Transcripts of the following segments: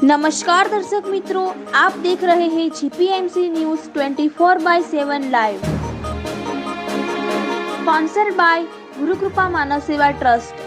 नमस्कार दर्शक मित्रों, आप देख रहे हैं जीपीएमसी news 24/7 live, sponsored by Gurukripa मानव सेवा ट्रस्ट।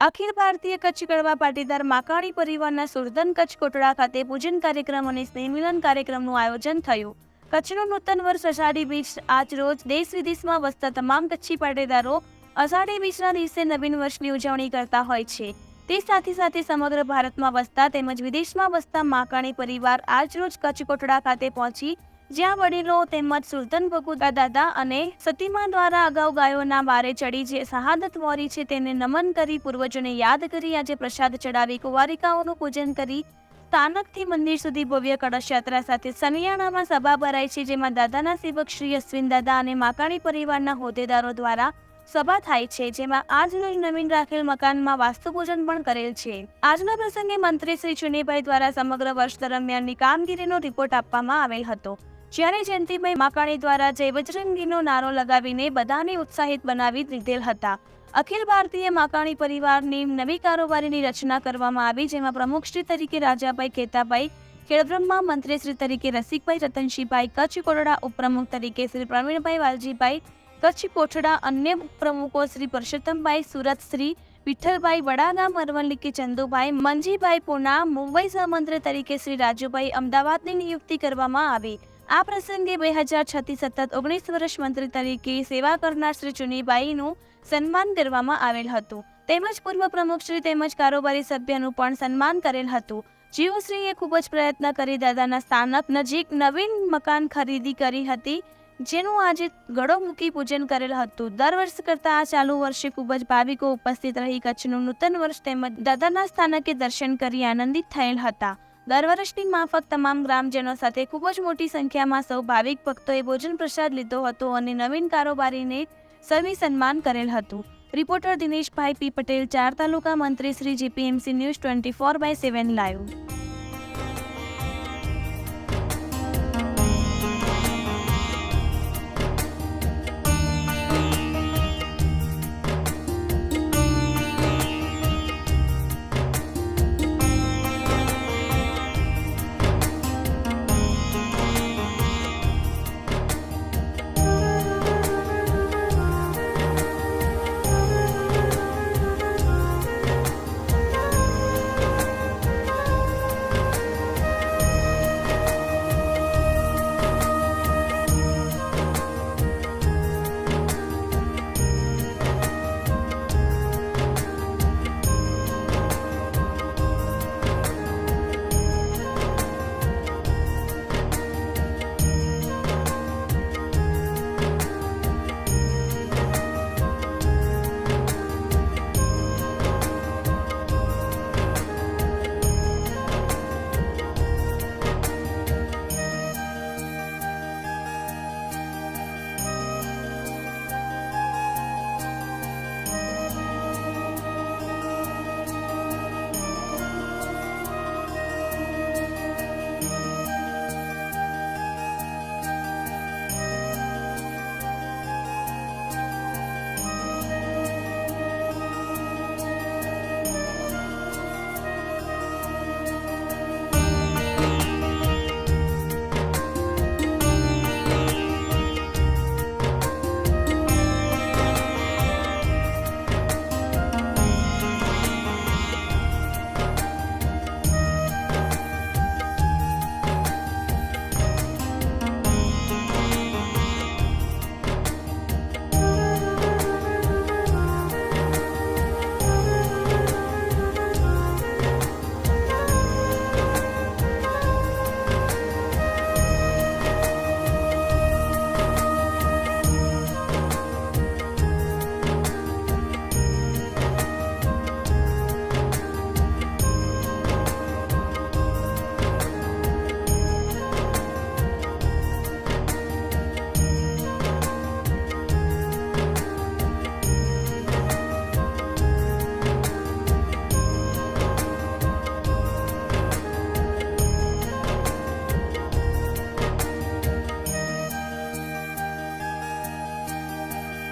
અખિલ ભારતીય કચ્છ કડવા પાટીદાર માકાણી પરિવારના સુરધન કચ્છ કોટડા ખાતે પૂજન કાર્યક્રમ અને સ્નેહમિલન કાર્યક્રમનું આયોજન થયું। કચ્છનું નૂતન વર્ષ અષાઢી બીજ આજ રોજ દેશ વિદેશમાં વસતા તમામ કચ્છી પાટીદારો અષાઢી બીજના દિવસે નવીન વર્ષની ઉજવણી કરતા હોય છે। તે સાથે સાથે સમગ્ર ભારતમાં વસતા તેમજ વિદેશમાં વસતા માકાણી પરિવાર આજ રોજ કચ્છ કોટડા ખાતે પહોંચી જ્યાં વડીલો તેમજ સુલતાન બગુદા દાદા અને સતીમા દ્વારા અગાઉ ગાયોના બારે ચડી જે શહાદત વોરી છે તેને નમન કરી પૂર્વજોને યાદ કરી આજે પ્રસાદ ચડાવી કુંવારિકાઓનું પૂજન કરી સ્થાનકથી મંદિર સુધી ભવ્ય કળશ યાત્રા સાથે સમિયાણામાં સભા ભરાઈ છે જેમાં દાદાના સેવક શ્રી અશ્વિન દાદા અને માકાણી પરિવારના હોદ્દેદારો દ્વારા સભા થાય છે જેમાં આજરોજ નવીન રાખેલ મકાનમાં વાસ્તુ પૂજન પણ કરેલ છે। આજના પ્રસંગે મંત્રી શ્રી ચુનીભાઈ દ્વારા સમગ્ર વર્ષ દરમિયાનની કામગીરીનો રિપોર્ટ આપવામાં આવેલ હતો જ્યારે જયંતિભાઈ માકાણી દ્વારા જય બજરંગીનો નારો લગાવીને બધાને ઉત્સાહિત બનાવી દીધેલ હતા। અખિલ ભારતીય માકાણી પરિવારની નવી કારોબારીની રચના કરવામાં આવી જેમાં પ્રમુખશ્રી તરીકે રાજાભાઈ કેતાભાઈ ખેડબ્રહ્મા, મંત્રી શ્રી તરીકે રસિકભાઈ રતનશીભાઈ કચ્છ કોટડા, ઉપપ્રમુખ તરીકે શ્રી પ્રવીણભાઈ વાલજીભાઈ કચ્છ કોટડા, અન્ય પ્રમુખો શ્રી પરસોત્તમભાઈ સુરત, શ્રી વિઠ્ઠલભાઈ વડાગામ, અરવલ્લી ચંદુભાઈ, મંજીભાઈ પૂના, મુંબઈ સહમંત્રી તરીકે શ્રી રાજુભાઈ અમદાવાદની નિયુક્તિ કરવામાં આવી। આ પ્રસંગે 2006 થી સતત 19 વર્ષ મંત્રી તરીકે સેવા કરનાર શ્રી ચુનીભાઈનું સન્માન કરવામાં આવેલ હતું તેમજ પૂર્વ પ્રમુખશ્રી તેમજ કારોબારી સભ્યનું પણ સન્માન કરેલ હતું। જીઓશ્રીએ ખૂબ જ પ્રયત્ન કરી દાદાના સ્થાનક નજીક નવીન મકાન ખરીદી કરી હતી જેનું આજે ગળો મૂકી પૂજન કરેલ હતું। દર વર્ષ કરતા આ ચાલુ વર્ષે ખૂબ જ ભાવિકો ઉપસ્થિત રહી કચ્છનું નૂતન વર્ષ તેમજ દાદાના સ્થાનકે દર્શન કરી આનંદિત થયેલ હતા। દર વર્ષની માફક તમામ ગ્રામજનો સાથે ખૂબ જ મોટી સંખ્યામાં સૌ ભાવિક ભક્તોએ ભોજન પ્રસાદ લીધો હતો અને નવીન કારોબારીને સર્વે સન્માન કરેલ હતું। રિપોર્ટર દિનેશભાઈ પી પટેલ, 4 તાલુકા મંત્રી શ્રી, જીપીએમસી ન્યૂઝ 24/7 લાઈવ।